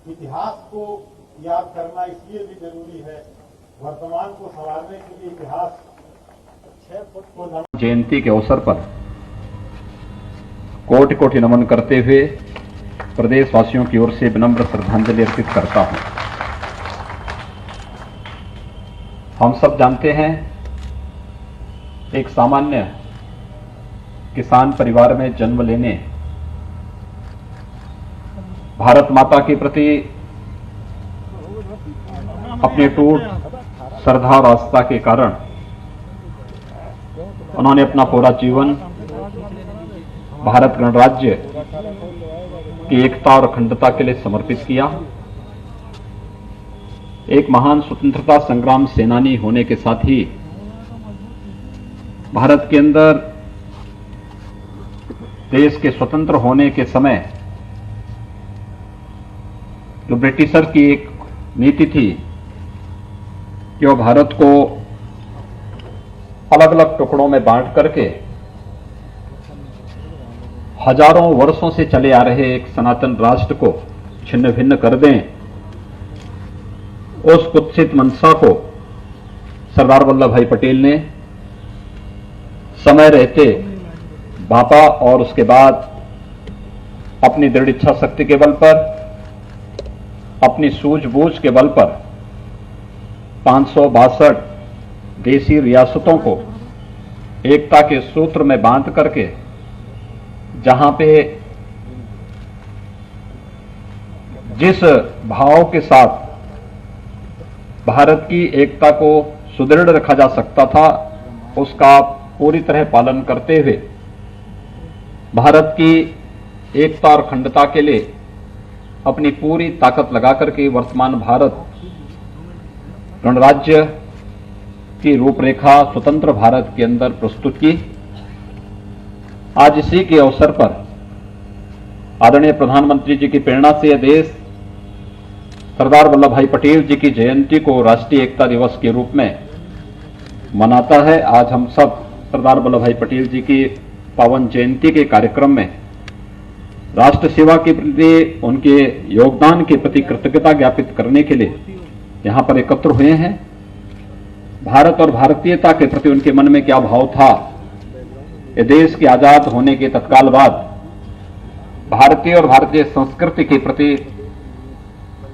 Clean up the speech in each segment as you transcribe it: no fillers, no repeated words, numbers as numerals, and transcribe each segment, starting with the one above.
इतिहास को याद करना इसलिए भी जरूरी है, वर्तमान को संवारने के लिए इतिहास 6 फुट को जयंती के अवसर पर कोटि कोटि नमन करते हुए प्रदेशवासियों की ओर से विनम्र श्रद्धांजलि अर्पित करता हूं। हम सब जानते हैं, एक सामान्य किसान परिवार में जन्म लेने, भारत माता के प्रति अपने टूट श्रद्धा और आस्था के कारण उन्होंने अपना पूरा जीवन भारत गणराज्य की एकता और अखंडता के लिए समर्पित किया। एक महान स्वतंत्रता संग्राम सेनानी होने के साथ ही भारत के अंदर देश के स्वतंत्र होने के समय जो ब्रिटिशर की एक नीति थी कि वो भारत को अलग अलग टुकड़ों में बांट करके हजारों वर्षों से चले आ रहे एक सनातन राष्ट्र को छिन्न भिन्न कर दें, उस कुत्सित मंशा को सरदार वल्लभ भाई पटेल ने समय रहते भापा और उसके बाद अपनी दृढ़ इच्छा शक्ति के बल पर, अपनी सूझबूझ के बल पर 562 देशी रियासतों को एकता के सूत्र में बांध करके, जहां पे जिस भाव के साथ भारत की एकता को सुदृढ़ रखा जा सकता था, उसका पूरी तरह पालन करते हुए भारत की एकता और अखंडता के लिए अपनी पूरी ताकत लगा करके वर्तमान भारत गणराज्य की रूपरेखा स्वतंत्र भारत के अंदर प्रस्तुत की। आज इसी के अवसर पर आदरणीय प्रधानमंत्री जी की प्रेरणा से यह देश सरदार वल्लभ भाई पटेल जी की जयंती को राष्ट्रीय एकता दिवस के रूप में मनाता है। आज हम सब सरदार वल्लभ भाई पटेल जी की पावन जयंती के कार्यक्रम में राष्ट्र सेवा के प्रति, उनके योगदान के प्रति कृतज्ञता ज्ञापित करने के लिए यहां पर एकत्र हुए हैं। भारत और भारतीयता के प्रति उनके मन में क्या भाव था, ये देश के आजाद होने के तत्काल बाद भारतीय और भारतीय संस्कृति के प्रति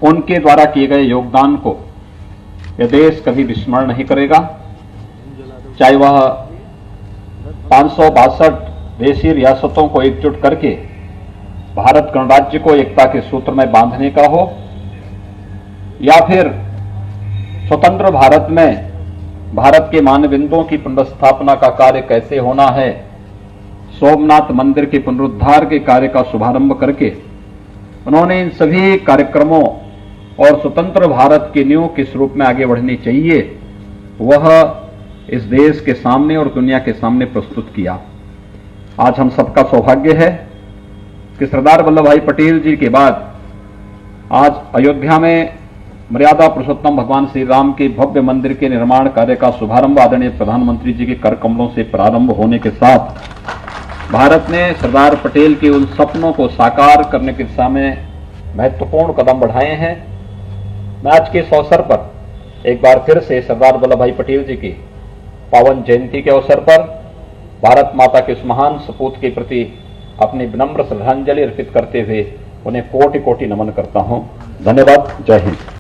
उनके द्वारा किए गए योगदान को यह देश कभी विस्मरण नहीं करेगा। चाहे वह 562 देशी रियासतों को एकजुट करके भारत गणराज्य को एकता के सूत्र में बांधने का हो, या फिर स्वतंत्र भारत में भारत के मानबिंदुओं की पुनर्स्थापना का कार्य कैसे होना है, सोमनाथ मंदिर के पुनरुद्धार के कार्य का शुभारंभ करके उन्होंने इन सभी कार्यक्रमों और स्वतंत्र भारत की नींव किस रूप में आगे बढ़नी चाहिए, वह इस देश के सामने और दुनिया के सामने प्रस्तुत किया। आज हम सबका सौभाग्य है कि सरदार वल्लभ भाई पटेल जी के बाद आज अयोध्या में मर्यादा पुरुषोत्तम भगवान श्री राम के भव्य मंदिर के निर्माण कार्य का शुभारंभ आदरणीय प्रधानमंत्री जी के कर कमलों से प्रारंभ होने के साथ भारत ने सरदार पटेल के उन सपनों को साकार करने की दिशा में महत्वपूर्ण कदम बढ़ाए हैं। मैं आज के इस अवसर पर एक बार फिर से सरदार वल्लभ भाई पटेल जी की पावन जयंती के अवसर पर भारत माता के उस महान सपूत के प्रति अपनी विनम्र श्रद्धांजलि अर्पित करते हुए उन्हें कोटि कोटि नमन करता हूं। धन्यवाद। जय हिंद।